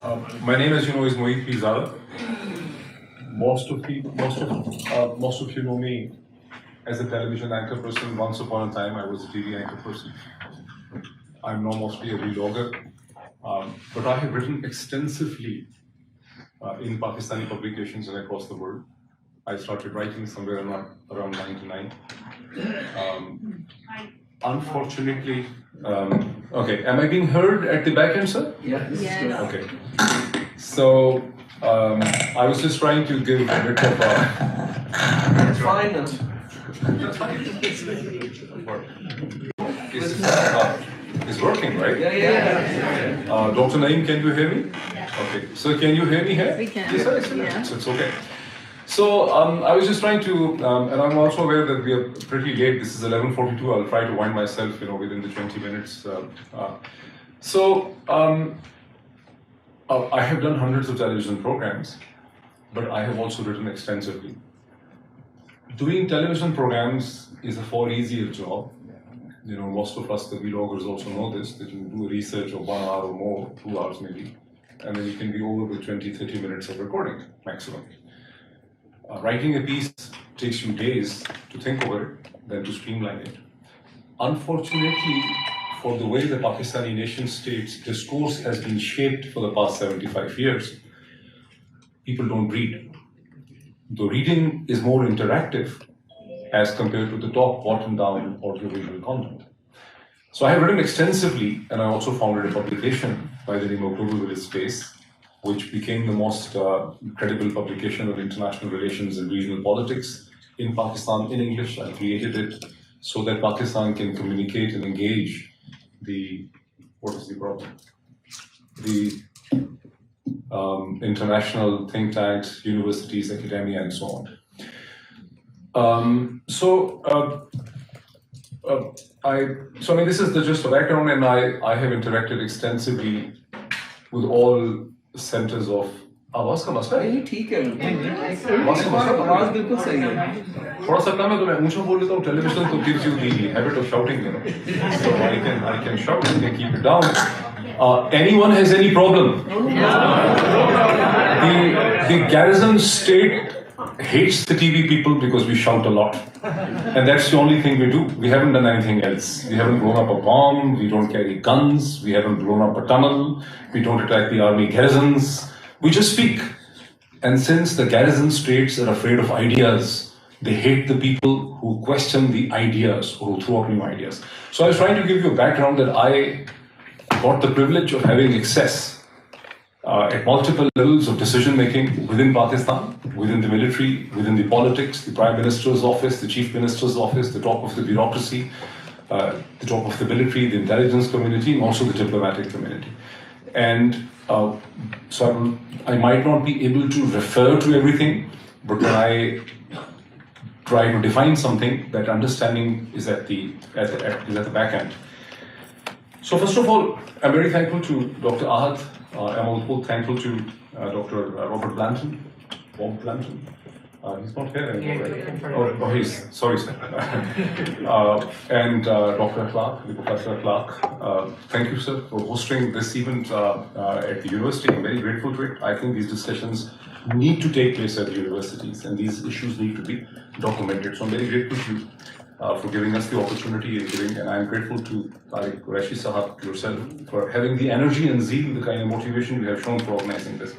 My name, as you know, is Moeed Pirzada. Most of you know me as a television anchor person. Once upon a time, I was a TV anchor person. I'm now mostly a vlogger, but I have written extensively in Pakistani publications and across the world. I started writing somewhere around 99. Unfortunately, okay, am I being heard at the back end, sir? Yes. Okay. So, I was just trying to give a bit of a... It's fine now. It's working, right? Yeah. Dr. Naeem, can you hear me? Okay. So, can you hear me here? We can. Yes, sir. Yeah. So, it's okay. So, I was just trying to, and I'm also aware that we are pretty late. This is 11:42. I'll try to wind myself, within the 20 minutes. I have done hundreds of television programs, but I have also written extensively. Doing television programs is a far easier job. Most of us, the vloggers, also know this, that you do research of 1 hour or more, 2 hours maybe, and then you can be over with 20, 30 minutes of recording, maximum. Writing a piece takes you days to think over it, then to streamline it. Unfortunately, for the way the Pakistani nation-state's discourse has been shaped for the past 75 years, people don't read. The reading is more interactive as compared to the top, bottom-down audiovisual content. So I have written extensively, and I also founded a publication by the name of Global Village Space, which became the most credible publication of international relations and regional politics in Pakistan in English. I created it so that Pakistan can communicate and engage what is the problem? The international think tanks, universities, academia, and so on. This is just the background, and I have interacted extensively with all centers of आवाज का मसला है? नहीं ठीक है आवाज का मसला आवाज बिल्कुल सही है थोड़ा सा कम है तो मैं ऊंचा बोल लेता हूँ television तो gives you the habit of shouting, so I can shout, you can keep it down. Anyone has any problem? The Garrison State hates the TV people because we shout a lot, and that's the only thing we do. We haven't done anything else. We haven't blown up a bomb, we don't carry guns, we haven't blown up a tunnel, we don't attack the army garrisons. We just speak. And since the garrison states are afraid of ideas, they hate the people who question the ideas or who throw out new ideas. So I was trying to give you a background that I got the privilege of having access at multiple levels of decision making within Pakistan, within the military, within the politics, the Prime Minister's office, the Chief Minister's office, the top of the bureaucracy, the top of the military, the intelligence community, and also the diplomatic community. And so I might not be able to refer to everything, but when I try to define something, that understanding is at the back end. So first of all, I'm very thankful to Dr. Ahad. I'm also thankful to Dr. Robert Blanton. Bob Blanton. He's not here anymore, right? Oh, he's, sorry, sir. And Dr. Clark, Professor Clark. Thank you, sir, for hosting this event at the university. I'm very grateful to it. I think these discussions need to take place at the universities, and these issues need to be documented. So I'm very grateful to you for giving us the opportunity and I'm grateful to Qureshi Sahab, yourself, for having the energy and zeal, the kind of motivation you have shown for organizing this.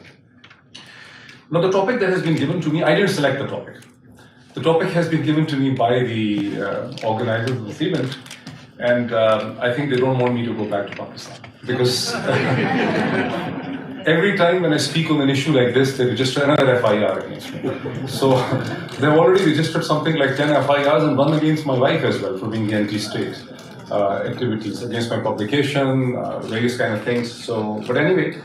Now, the topic that has been given to me, I didn't select the topic. The topic has been given to me by the organizers of this event, and I think they don't want me to go back to Pakistan. Because every time when I speak on an issue like this, they register another FIR against me. So they've already registered something like 10 FIRs and one against my wife as well for being the anti-state activities, against my publication, various kind of things. So, but anyway,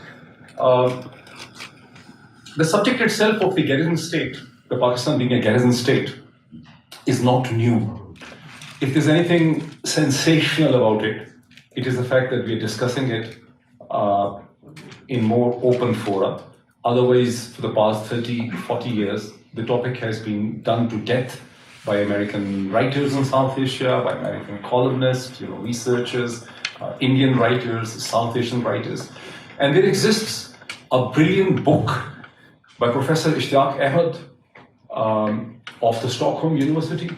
the subject itself of the garrison state, the Pakistan being a garrison state, is not new. If there's anything sensational about it, it is the fact that we are discussing it in more open fora. Otherwise, for the past 30, 40 years, the topic has been done to death by American writers in South Asia, by American columnists, researchers, Indian writers, South Asian writers. And there exists a brilliant book by Professor Ishtiaq Ahmed of the Stockholm University,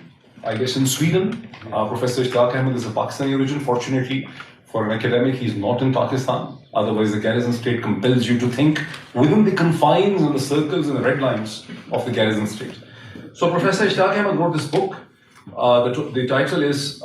I guess in Sweden. Professor Ishtiaq Ahmed is of Pakistani origin. Fortunately, for an academic, he's not in Pakistan. Otherwise, the Garrison State compels you to think within the confines and the circles and the red lines of the Garrison State. So Professor Ishtiaq Ahmed wrote this book. The title is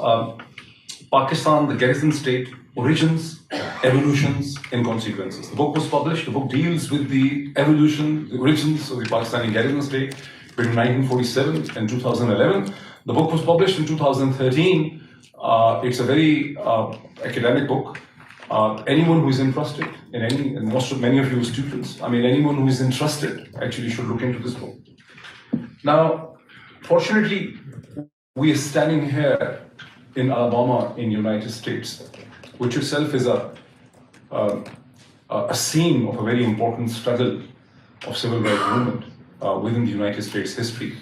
Pakistan, the Garrison State, Origins, Evolutions, and Consequences. The book was published. The book deals with the evolution, the origins of the Pakistani Garrison State between 1947 and 2011. The book was published in 2013. It's a very academic book. Anyone who is interested in many of you students, anyone who is interested actually should look into this book. Now, fortunately, we are standing here in Alabama in the United States, which itself is a scene of a very important struggle of civil rights movement within the United States history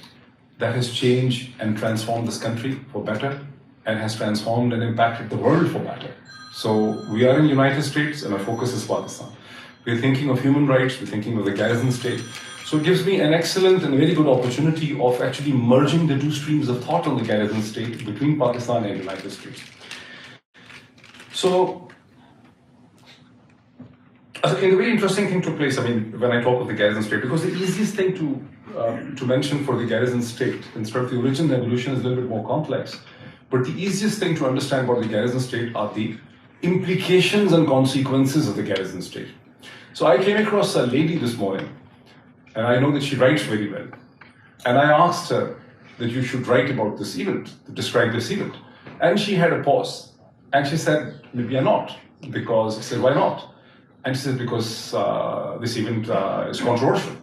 that has changed and transformed this country for better and has transformed and impacted the world for better. So we are in the United States and our focus is Pakistan. We're thinking of human rights, we're thinking of the Garrison State. So it gives me an excellent and very good opportunity of actually merging the two streams of thought on the Garrison State between Pakistan and the United States. So, a very interesting thing took place, when I talk of the Garrison State, because the easiest thing to mention for the Garrison State, instead of the origin and evolution, is a little bit more complex. But the easiest thing to understand about the Garrison State are the implications and consequences of the Garrison State. So I came across a lady this morning, and I know that she writes very well. And I asked her that you should write about this event, to describe this event. And she had a pause. And she said, maybe I'm not. Because I said, why not? And she said, because this event is controversial.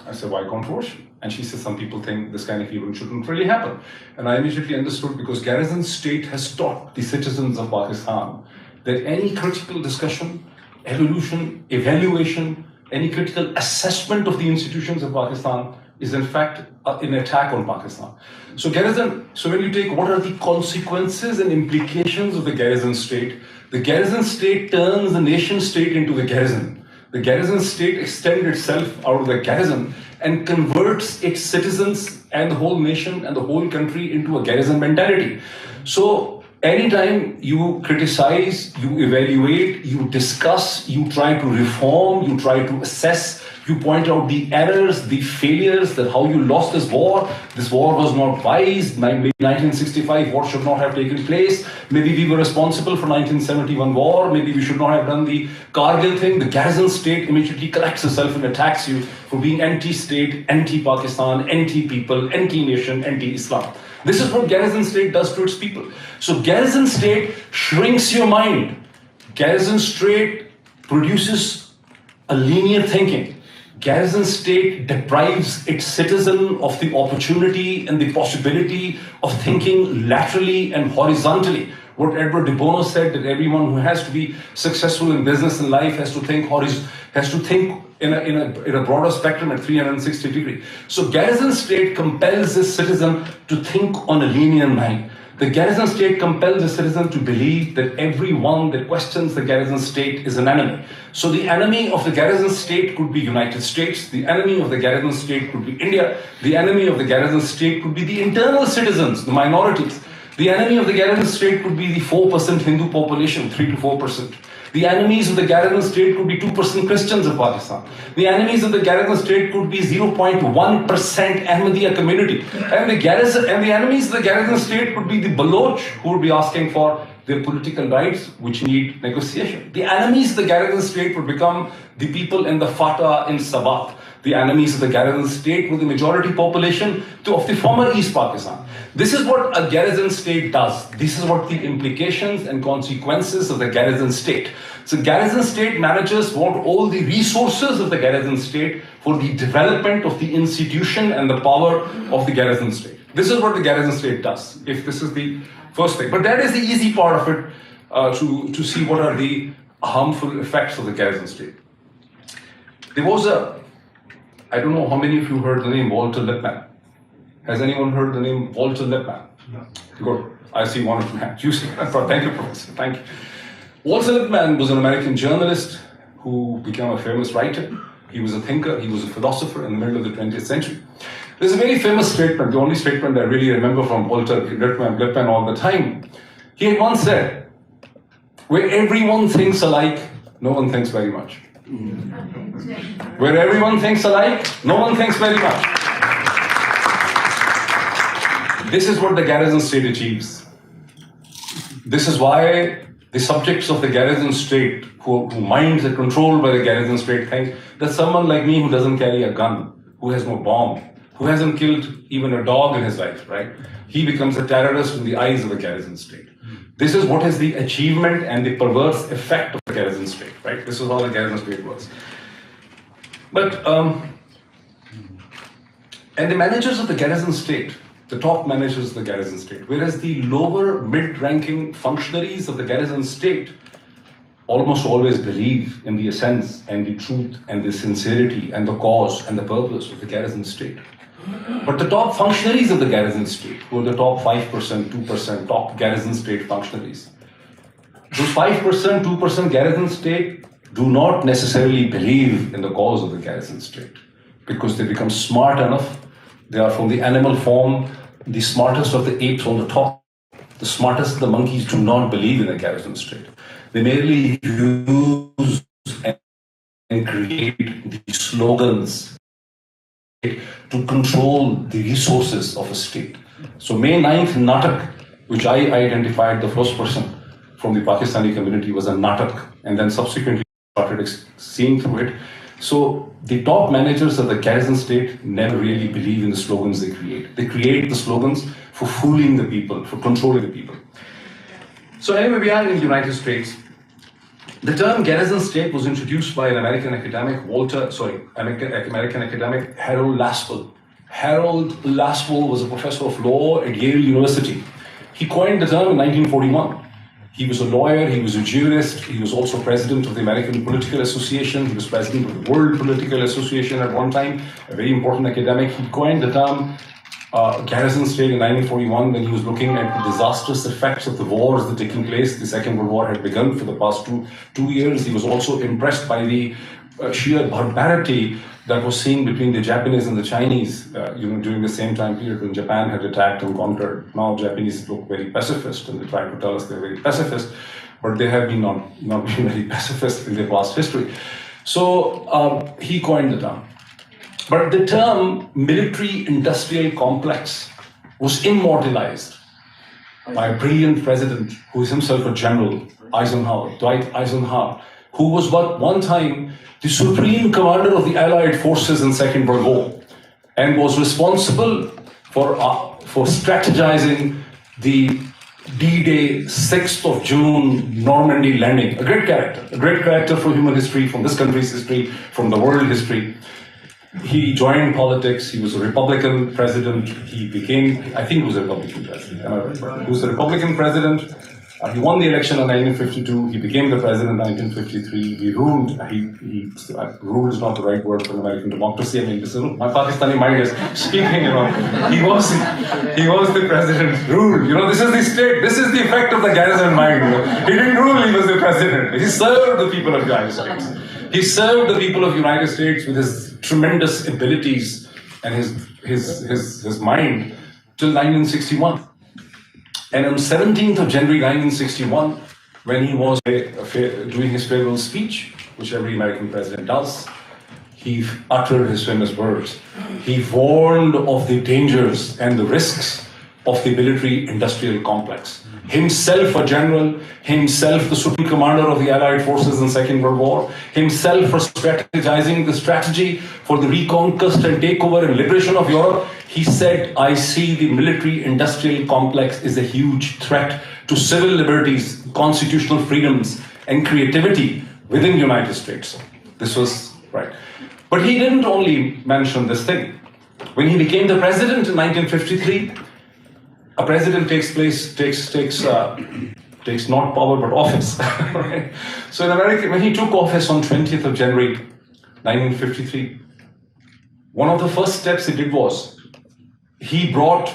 I said, why controversial? And she said, some people think this kind of event shouldn't really happen. And I immediately understood, because Garrison State has taught the citizens of Pakistan that any critical discussion, evolution, evaluation, any critical assessment of the institutions of Pakistan is in fact an attack on Pakistan. So when you take what are the consequences and implications of the Garrison State, the Garrison State turns the nation state into the garrison. The Garrison State extends itself out of the garrison and converts its citizens and the whole nation and the whole country into a garrison mentality. So anytime you criticize, you evaluate, you discuss, you try to reform, you try to assess, you point out the errors, the failures, that how you lost this war was not wise, maybe 1965 war should not have taken place, maybe we were responsible for 1971 war, maybe we should not have done the Kargil thing. The Garrison State immediately collects itself and attacks you for being anti-state, anti-Pakistan, anti-people, anti-nation, anti-Islam. This is what Garrison State does to its people. So Garrison State shrinks your mind. Garrison State produces a linear thinking. Garrison State deprives its citizen of the opportunity and the possibility of thinking laterally and horizontally. What Edward de Bono said, that everyone who has to be successful in business and life has to think in a broader spectrum at 360 degrees. So Garrison State compels the citizen to think on a linear line. The Garrison State compels the citizen to believe that everyone that questions the Garrison State is an enemy. So the enemy of the Garrison State could be United States, the enemy of the Garrison State could be India, the enemy of the Garrison State could be the internal citizens, the minorities. The enemy of the Garrison State could be the 4% Hindu population, 3 to 4%. The enemies of the Garrison State could be 2% Christians of Pakistan. The enemies of the Garrison State could be 0.1% Ahmadiyya community. And the enemies of the Garrison State could be the Baloch, who would be asking for their political rights, which need negotiation. The enemies of the Garrison State would become the people in the Fatah in Sabat. The enemies of the Garrison State were the majority population of the former East Pakistan. This is what a Garrison State does. This is what the implications and consequences of the Garrison State. So Garrison State managers want all the resources of the Garrison State for the development of the institution and the power of the Garrison State. This is what the Garrison State does, if this is the first thing. But that is the easy part of it, to see what are the harmful effects of the Garrison State. There was I don't know how many of you heard the name Walter Lippmann. Has anyone heard the name Walter Lippmann? No. Good. I see one of you hands. Thank you, Professor. Thank you. Walter Lippmann was an American journalist who became a famous writer. He was a thinker, he was a philosopher in the middle of the 20th century. There's a very famous statement, the only statement I really remember from Walter Lippmann all the time. He had once said, where everyone thinks alike, no one thinks very much. Where everyone thinks alike, no one thinks very much. This is what the Garrison State achieves. This is why the subjects of the Garrison State, whose minds are controlled by the Garrison State, think that someone like me who doesn't carry a gun, who has no bomb, who hasn't killed even a dog in his life, right? He becomes a terrorist in the eyes of the Garrison State. This is what is the achievement and the perverse effect of the Garrison State, right? This is how the Garrison State works. But, and the managers of the Garrison State, the top managers of the Garrison State, whereas the lower mid-ranking functionaries of the Garrison State almost always believe in the essence and the truth and the sincerity and the cause and the purpose of the Garrison State. But the top functionaries of the Garrison State, who are the top 5%, 2% top Garrison State functionaries, those 5%, 2% Garrison State do not necessarily believe in the cause of the Garrison State because they become smart enough. They are from the animal form, the smartest of the apes on the top. The smartest of the monkeys do not believe in the Garrison State. They merely use and create the slogans to control the resources of a state. So May 9th Natak, which I identified the first person from the Pakistani community was a Natak, and then subsequently started seeing through it. So the top managers of the Garrison State never really believe in the slogans they create. They create the slogans for fooling the people, for controlling the people. So anyway, we are in the United States. The term Garrison State was introduced by an American academic, American academic Harold Laspel. Harold Laspel was a professor of law at Yale University. He coined the term in 1941. He was a lawyer, he was a jurist, he was also president of the American Political Association, he was president of the World Political Association at one time, a very important academic. He coined the term Garrison State in 1941 when he was looking at the disastrous effects of the wars that were taking place. The Second World War had begun for the past two years. He was also impressed by the sheer barbarity that was seen between the Japanese and the Chinese during the same time period when Japan had attacked and conquered. Now Japanese look very pacifist and they try to tell us they're very pacifist, but they have been not been very pacifist in their past history. So he coined the term. But the term military-industrial complex was immortalized by a brilliant president who is himself a general, Dwight Eisenhower, who was but one time the supreme commander of the Allied forces in Second World War and was responsible for strategizing the D-Day 6th of June Normandy landing. A great character for human history, from this country's history, from the world history. He joined politics, he was a Republican president, he became, I think he was a Republican president, am I right? He was a Republican president, he won the election in 1952, he became the president in 1953, he ruled, rule is not the right word for American democracy, I mean, my Pakistani mind is speaking, he was the president, ruled, this is the state, this is the effect of the Garrison mind, He didn't rule, he was the president, he served the people of the United States. He served the people of the United States with his tremendous abilities and his mind till 1961. And on 17th of January 1961, when he was doing his farewell speech, which every American president does, he uttered his famous words. He warned of the dangers and the risks of the military-industrial complex. Himself a general, himself the supreme commander of the Allied forces in Second World War, himself for strategizing the strategy for the reconquest and takeover and liberation of Europe, he said, I see the military-industrial complex is a huge threat to civil liberties, constitutional freedoms, and creativity within the United States. This was right. But he didn't only mention this thing. When he became the president in 1953, a president takes not power but office. Right? So in America, when he took office on 20th of January 1953, one of the first steps he did was he brought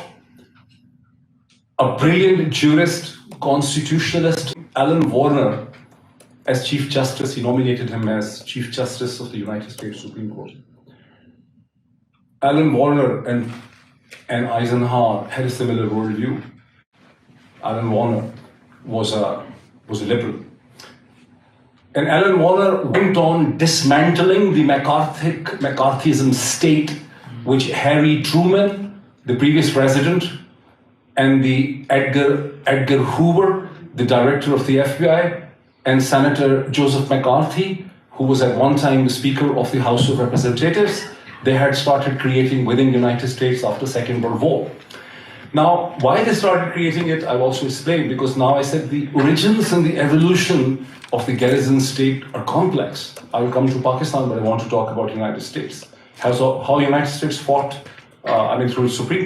a brilliant jurist, constitutionalist, Alan Warner, as Chief Justice. He nominated him as Chief Justice of the United States Supreme Court. Alan Warner and Eisenhower had a similar worldview. Alan Warner was a liberal. And Alan Warner went on dismantling the McCarthyism state, which Harry Truman, the previous president, and the Edgar Hoover, the director of the FBI, and Senator Joseph McCarthy, who was at one time the Speaker of the House of Representatives, they had started creating within the United States after the Second World War. Now, why they started creating it, I've also explained, because now I said the origins and the evolution of the Garrison State are complex. I will come to Pakistan, but I want to talk about the United States. How the United States fought, through the Supreme